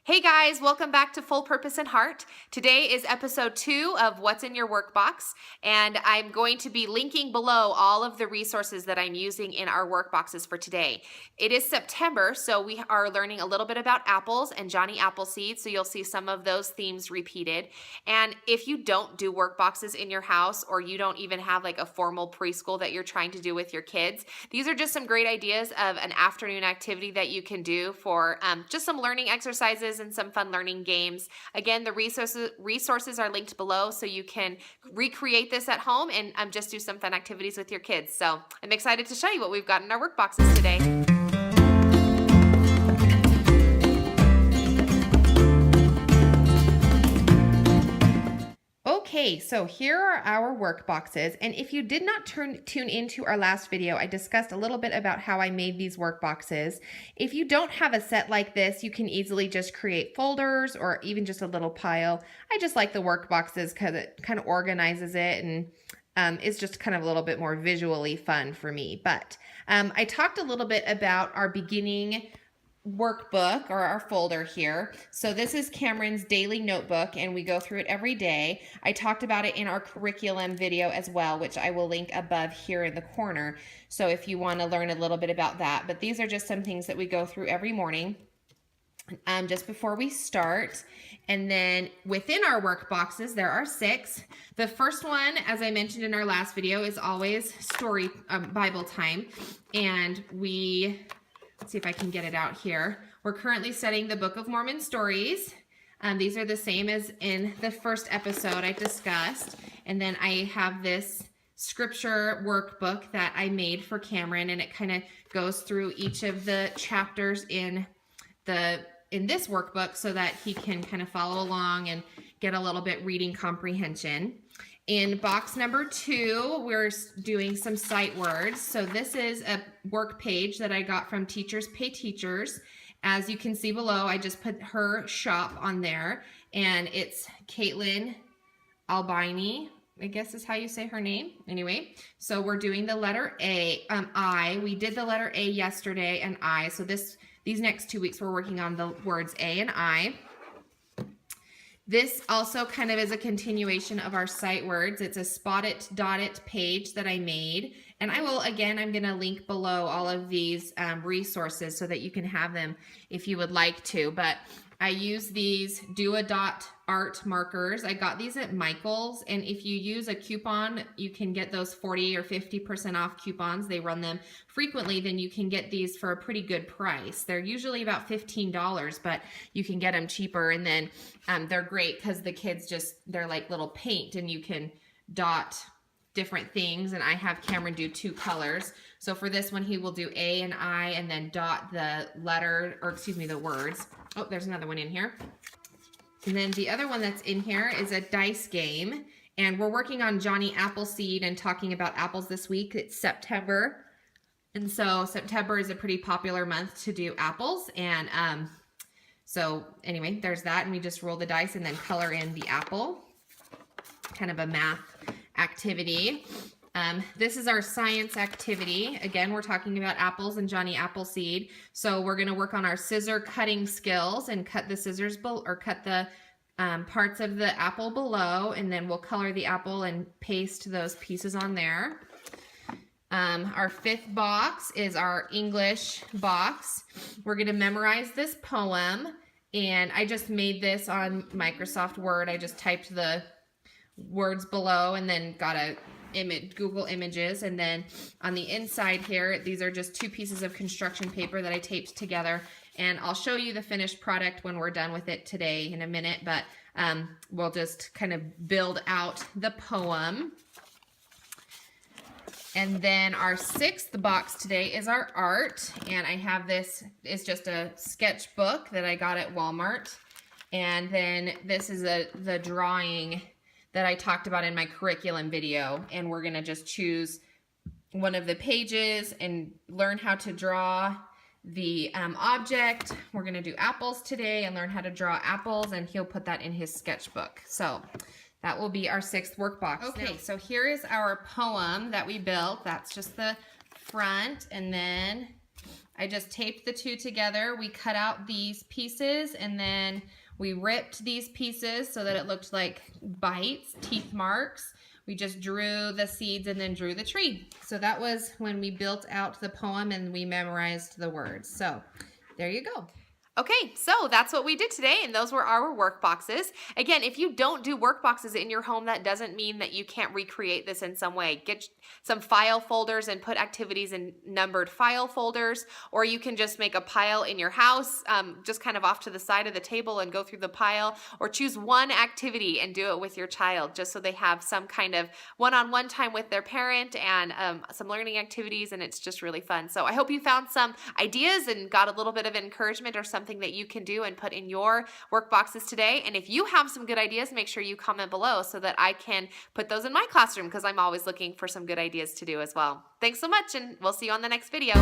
Hey guys, welcome back to Full Purpose and Heart. Today is episode 2 of What's in Your Workbox, and I'm going to be linking below all of the resources that I'm using in our workboxes for today. It is September, so we are learning a little bit about apples and Johnny Appleseed, so you'll see some of those themes repeated. And if you don't do workboxes in your house, or you don't even have like a formal preschool that you're trying to do with your kids, these are just some great ideas of an afternoon activity that you can do for just some learning exercises and some fun learning games. Again, the resources are linked below, so you can recreate this at home and just do some fun activities with your kids. So I'm excited to show you what we've got in our workboxes today. Okay, so here are our workboxes, and if you did not tune into our last video, I discussed a little bit about how I made these workboxes. If you don't have a set like this, you can easily just create folders or even just a little pile. I just like the workboxes because it kind of organizes it and it's just kind of a little bit more visually fun for me. But I talked a little bit about our beginning workbook, or our folder here. So this is Cameron's daily notebook, and we go through it every day. I talked about it in our curriculum video as well, which I will link above here in the corner. So if you want to learn a little bit about that, but these are just some things that we go through every morning just before we start. And then within our workboxes, there are 6. The first one, as I mentioned in our last video, is always story Bible time, and let's see if I can get it out here. We're currently studying the Book of Mormon stories. These are the same as in the first episode I discussed. And then I have this scripture workbook that I made for Cameron, and it kind of goes through each of the chapters in this workbook so that he can kind of follow along and get a little bit reading comprehension. In box number 2, we're doing some sight words. So this is a work page that I got from Teachers Pay Teachers. As you can see below, I just put her shop on there, and it's Caitlin Albini, I guess is how you say her name. Anyway, so we're doing the letter I. We did the letter A yesterday and I. So these next 2 weeks we're working on the words A and I. This also kind of is a continuation of our sight words. It's a spot it, dot it page that I made. And I'm going to link below all of these resources so that you can have them if you would like to. But I use these Do a Dot art markers. I got these at Michael's, and if you use a coupon, you can get those 40 or 50% off coupons. They run them frequently. Then you can get these for a pretty good price. They're usually about $15, but you can get them cheaper. And then they're great because the kids they're like little paint, and you can dot different things. And I have Cameron do 2 colors. So for this one, he will do A and I, and then dot the the words. Oh, there's another one in here. And then the other one that's in here is a dice game. And we're working on Johnny Appleseed and talking about apples this week. It's September. And so September is a pretty popular month to do apples. And so anyway, there's that. And we just roll the dice and then color in the apple. Kind of a math activity. This is our science activity. Again, we're talking about apples and Johnny Appleseed. So we're going to work on our scissor cutting skills and cut the scissors cut the parts of the apple below, and then we'll color the apple and paste those pieces on there. Our 5th box is our English box. We're going to memorize this poem, and I just made this on Microsoft Word. I just typed the words below and then got a Google Images, and then on the inside here, these are just 2 pieces of construction paper that I taped together, and I'll show you the finished product when we're done with it today in a minute, but we'll just kind of build out the poem. And then our 6th box today is our art, and I have this is just a sketchbook that I got at Walmart, and then this is the drawing that I talked about in my curriculum video, and we're going to just choose one of the pages and learn how to draw the object. We're going to do apples today and learn how to draw apples, and he'll put that in his sketchbook. So that will be our 6th workbox. Okay, so here is our poem that we built. That's just the front, and then I just taped the two together. We cut out these pieces and then we ripped these pieces so that it looked like bites, teeth marks. We just drew the seeds and then drew the tree. So that was when we built out the poem and we memorized the words. So there you go. Okay, so that's what we did today, and those were our work boxes. Again, if you don't do work boxes in your home, that doesn't mean that you can't recreate this in some way. Get some file folders and put activities in numbered file folders, or you can just make a pile in your house, just kind of off to the side of the table and go through the pile, or choose one activity and do it with your child, just so they have some kind of one-on-one time with their parent and some learning activities, and it's just really fun. So I hope you found some ideas and got a little bit of encouragement or something that you can do and put in your work boxes today. And if you have some good ideas, make sure you comment below so that I can put those in my classroom, because I'm always looking for some good ideas to do as well. Thanks so much, and we'll see you on the next video.